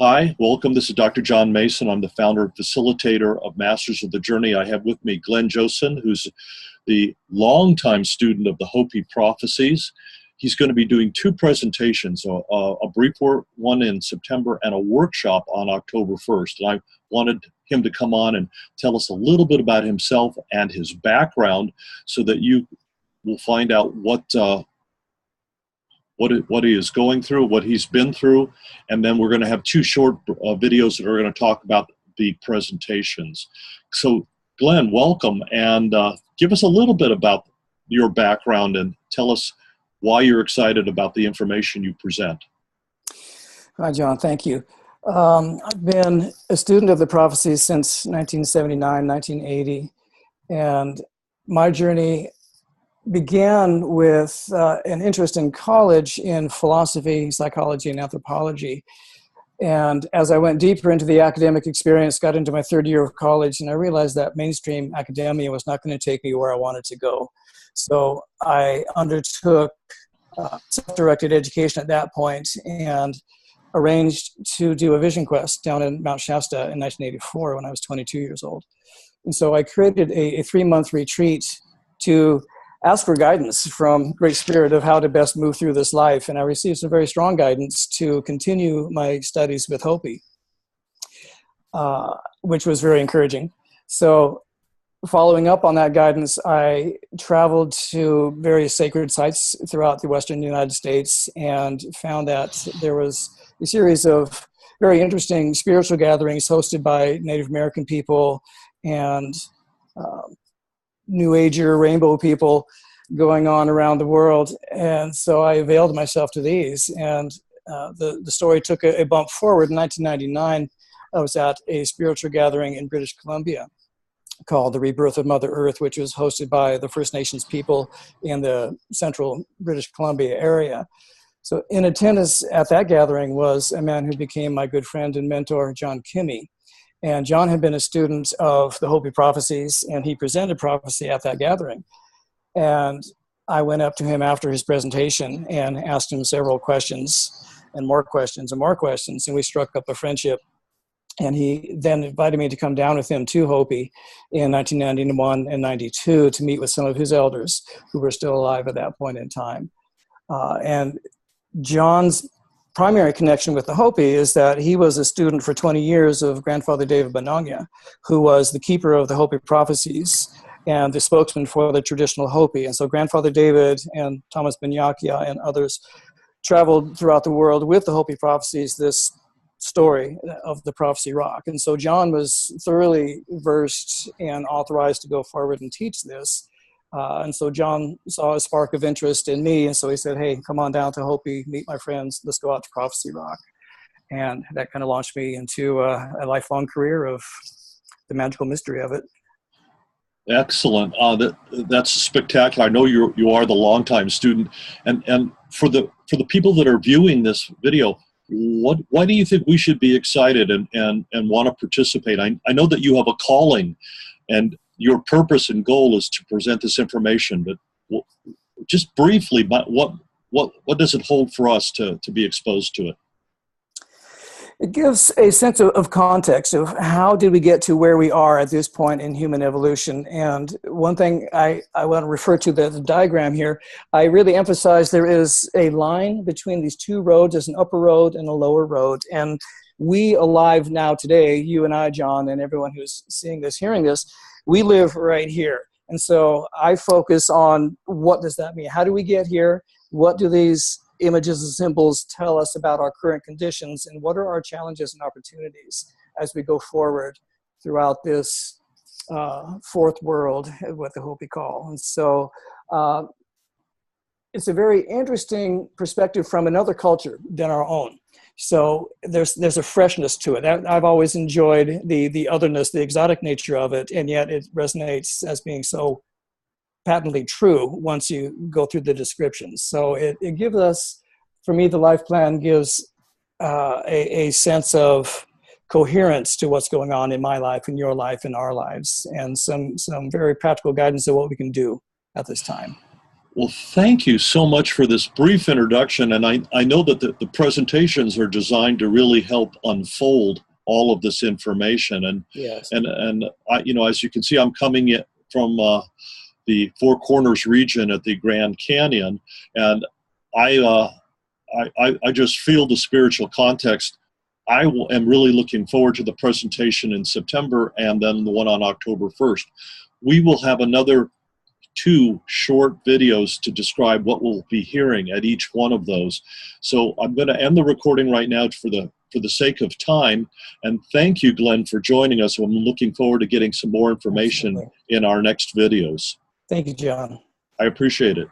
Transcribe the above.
Hi, welcome. This is Dr. John Mason. I'm the founder and facilitator of Masters of the Journey. I have with me Glenn Josund, who's the longtime student of the Hopi Prophecies. He's going to be doing two presentations, a brief one in September and a workshop on October 1st. And I wanted him to come on and tell us a little bit about himself and his background so that you will find out what he is going through, what he's been through, and then we're going to have two short videos that are going to talk about the presentations. So, Glenn, welcome, and give us a little bit about your background and tell us why you're excited about the information you present. Hi, John. Thank you. I've been a student of the prophecies since 1979, 1980, and my journey began with an interest in college in philosophy, psychology, and anthropology. And as I went deeper into the academic experience, got into my third year of college, and I realized that mainstream academia was not going to take me where I wanted to go. So I undertook self-directed education at that point and arranged to do a vision quest down in Mount Shasta in 1984 when I was 22 years old. And so I created a 3-month retreat to ask for guidance from Great Spirit of how to best move through this life. And I received some very strong guidance to continue my studies with Hopi, which was very encouraging. So following up on that guidance, I traveled to various sacred sites throughout the Western United States and found that there was a series of very interesting spiritual gatherings hosted by Native American people and New Ager rainbow people going on around the world. And so I availed myself to these. And the story took a bump forward. In 1999, I was at a spiritual gathering in British Columbia called The Rebirth of Mother Earth, which was hosted by the First Nations people in the central British Columbia area. So in attendance at that gathering was a man who became my good friend and mentor, John Kimmey. And John had been a student of the Hopi Prophecies, and he presented prophecy at that gathering. And I went up to him after his presentation and asked him several questions and more questions and more questions, and we struck up a friendship. And he then invited me to come down with him to Hopi in 1991 and 92 to meet with some of his elders who were still alive at that point in time. And John's primary connection with the Hopi is that he was a student for 20 years of Grandfather David Benanga, who was the keeper of the Hopi Prophecies and the spokesman for the traditional Hopi. And so Grandfather David and Thomas Benyakia and others traveled throughout the world with the Hopi Prophecies, this story of the Prophecy Rock. And so John was thoroughly versed and authorized to go forward and teach this. And so John saw a spark of interest in me, and so he said, hey, come on down to Hopi, meet my friends, let's go out to Prophecy Rock. And that kind of launched me into a lifelong career of the magical mystery of it. Excellent. That's spectacular. I know you are the longtime student, and for the people that are viewing this video, why do you think we should be excited and want to participate? I know that you have a calling, and your purpose and goal is to present this information, but just briefly, what does it hold for us to be exposed to it? It gives a sense of context of how did we get to where we are at this point in human evolution. And one thing I want to refer to the diagram here, I really emphasize there is a line between these two roads. There's an upper road and a lower road. And we alive now today, you and I, John, and everyone who's seeing this, hearing this, we live right here. And so I focus on what does that mean? How do we get here? What do these images and symbols tell us about our current conditions, and what are our challenges and opportunities as we go forward throughout this fourth world, what the Hopi call. And so it's a very interesting perspective from another culture than our own. So there's a freshness to it. I've always enjoyed the otherness, the exotic nature of it, and yet it resonates as being so patently true once you go through the descriptions. So it gives us, for me, the life plan gives a sense of coherence to what's going on in my life, in your life, in our lives, and some very practical guidance of what we can do at this time. Well, thank you so much for this brief introduction. And I know that the presentations are designed to really help unfold all of this information. Yes. And as you can see, I'm coming in from the Four Corners region at the Grand Canyon, and I just feel the spiritual context. Am really looking forward to the presentation in September and then the one on October 1st. We will have another 2 short videos to describe what we'll be hearing at each one of those. So I'm going to end the recording right now for the sake of time. And thank you, Glenn, for joining us. I'm looking forward to getting some more information Absolutely. in our next videos. Thank you, John. I appreciate it.